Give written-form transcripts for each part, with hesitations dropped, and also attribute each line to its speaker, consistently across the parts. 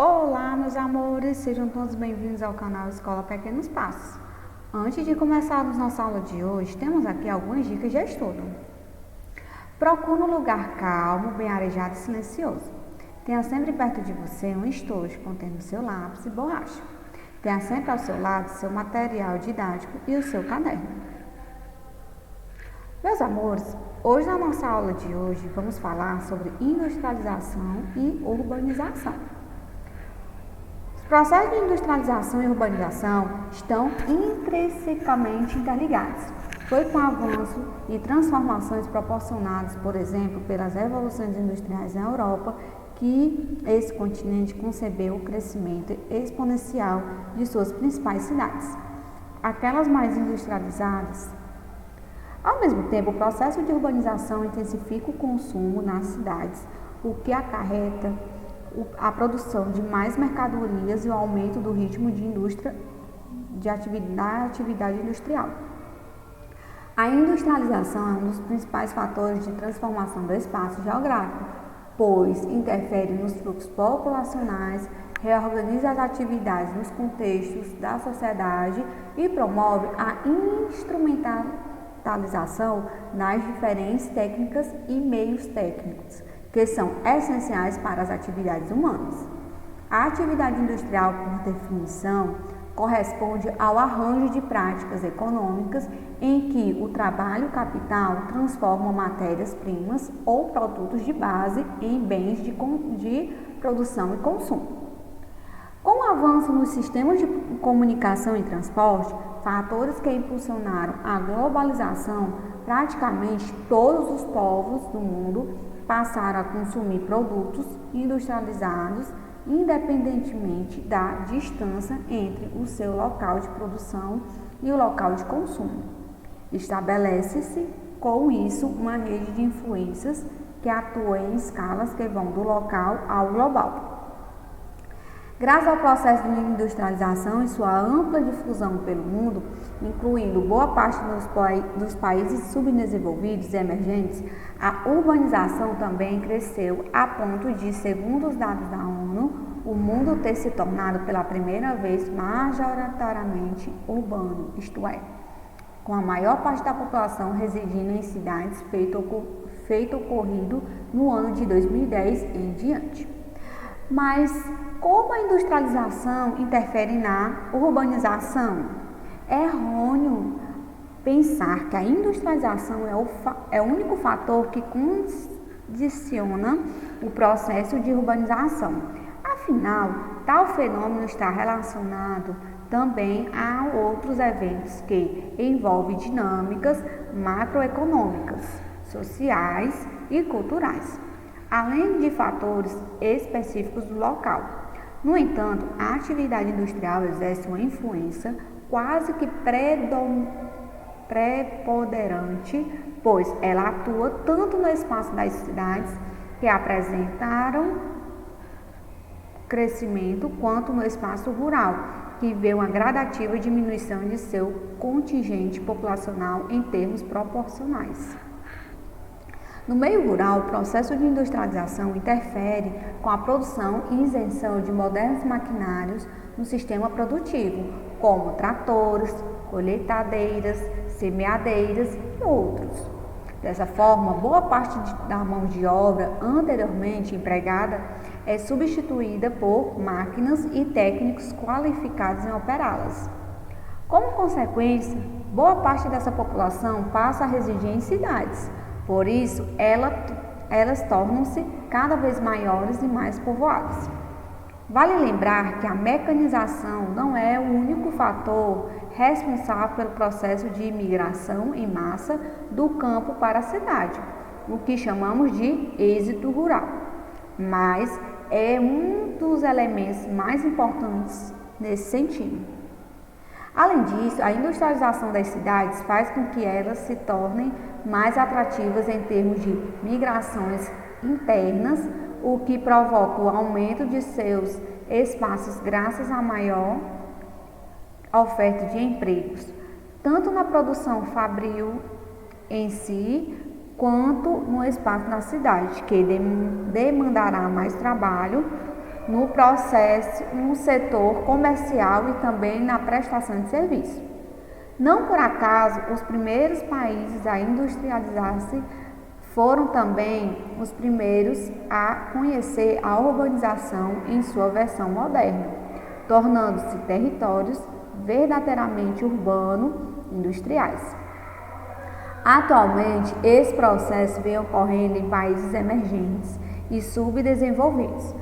Speaker 1: Olá, meus amores, sejam todos bem-vindos ao canal Escola Pequenos Passos. Antes de começarmos nossa aula de hoje, temos aqui algumas dicas de estudo. Procure um lugar calmo, bem arejado e silencioso. Tenha sempre perto de você um estojo contendo seu lápis e borracha. Tenha sempre ao seu lado seu material didático e o seu caderno. Meus amores, hoje na nossa aula de hoje vamos falar sobre industrialização e urbanização. Os processos de industrialização e urbanização estão intrinsecamente interligados. Foi com o avanço e transformações proporcionadas, por exemplo, pelas revoluções industriais na Europa, que esse continente concebeu o crescimento exponencial de suas principais cidades, aquelas mais industrializadas. Ao mesmo tempo, o processo de urbanização intensifica o consumo nas cidades, o que acarreta a produção de mais mercadorias e o aumento do ritmo da atividade industrial. A industrialização é um dos principais fatores de transformação do espaço geográfico, pois interfere nos fluxos populacionais, reorganiza as atividades nos contextos da sociedade e promove a instrumentalização das diferentes técnicas e meios técnicos, que são essenciais para as atividades humanas. A atividade industrial, por definição, corresponde ao arranjo de práticas econômicas em que o trabalho capital transforma matérias-primas ou produtos de base em bens de produção e consumo. Com o avanço nos sistemas de comunicação e transporte, fatores que impulsionaram a globalização, praticamente todos os povos do mundo passaram a consumir produtos industrializados independentemente da distância entre o seu local de produção e o local de consumo. Estabelece-se, com isso, uma rede de influências que atua em escalas que vão do local ao global. Graças ao processo de industrialização e sua ampla difusão pelo mundo, incluindo boa parte dos países subdesenvolvidos e emergentes, a urbanização também cresceu a ponto de, segundo os dados da ONU, o mundo ter se tornado pela primeira vez majoritariamente urbano, isto é, com a maior parte da população residindo em cidades feito ocorrido no ano de 2010 em diante. Mas como a industrialização interfere na urbanização? É errôneo pensar que a industrialização é o único fator que condiciona o processo de urbanização. Afinal, tal fenômeno está relacionado também a outros eventos que envolvem dinâmicas macroeconômicas, sociais e culturais, além de fatores específicos do local. No entanto, a atividade industrial exerce uma influência quase que preponderante, pois ela atua tanto no espaço das cidades que apresentaram crescimento, quanto no espaço rural, que vê uma gradativa diminuição de seu contingente populacional em termos proporcionais. No meio rural, o processo de industrialização interfere com a produção e isenção de modernos maquinários no sistema produtivo, como tratores, colheitadeiras, semeadeiras e outros. Dessa forma, boa parte da mão de obra anteriormente empregada é substituída por máquinas e técnicos qualificados em operá-las. Como consequência, boa parte dessa população passa a residir em cidades. Por isso, elas tornam-se cada vez maiores e mais povoadas. Vale lembrar que a mecanização não é o único fator responsável pelo processo de imigração em massa do campo para a cidade, o que chamamos de êxito rural, mas é um dos elementos mais importantes nesse sentido. Além disso, a industrialização das cidades faz com que elas se tornem mais atrativas em termos de migrações internas, o que provoca o aumento de seus espaços graças à maior oferta de empregos, tanto na produção fabril em si, quanto no espaço na cidade, que demandará mais trabalho no processo, no setor comercial e também na prestação de serviço. Não por acaso, os primeiros países a industrializar-se foram também os primeiros a conhecer a urbanização em sua versão moderna, tornando-se territórios verdadeiramente urbano-industriais. Atualmente, esse processo vem ocorrendo em países emergentes e subdesenvolvidos,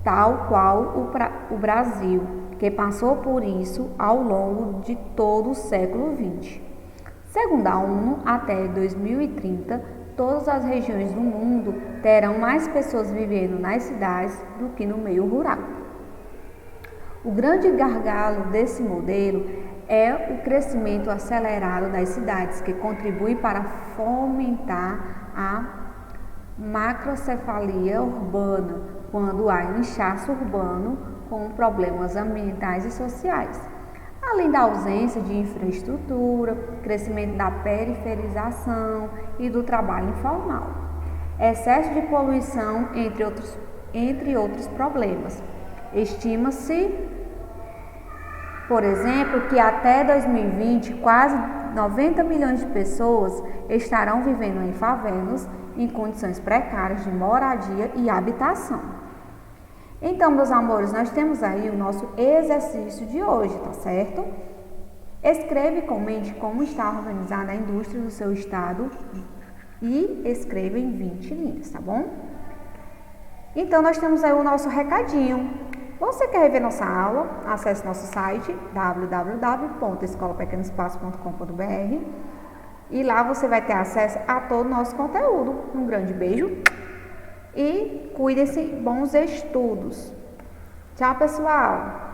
Speaker 1: tal qual o Brasil, que passou por isso ao longo de todo o século XX. Segundo a ONU, até 2030, todas as regiões do mundo terão mais pessoas vivendo nas cidades do que no meio rural. O grande gargalo desse modelo é o crescimento acelerado das cidades, que contribui para fomentar a macrocefalia urbana, quando há inchaço urbano com problemas ambientais e sociais, além da ausência de infraestrutura, crescimento da periferização e do trabalho informal, excesso de poluição, entre outros problemas. Estima-se, por exemplo, que até 2020 quase 90 milhões de pessoas estarão vivendo em favelas em condições precárias de moradia e habitação. Então, meus amores, nós temos aí o nosso exercício de hoje, tá certo? Escreva e comente como está organizada a indústria do seu estado e escreva em 20 linhas, tá bom? Então, nós temos aí o nosso recadinho. Você quer rever nossa aula? Acesse nosso site www.escolapequenoespaço.com.br e lá você vai ter acesso a todo o nosso conteúdo. Um grande beijo e cuidem-se, bons estudos. Tchau, pessoal!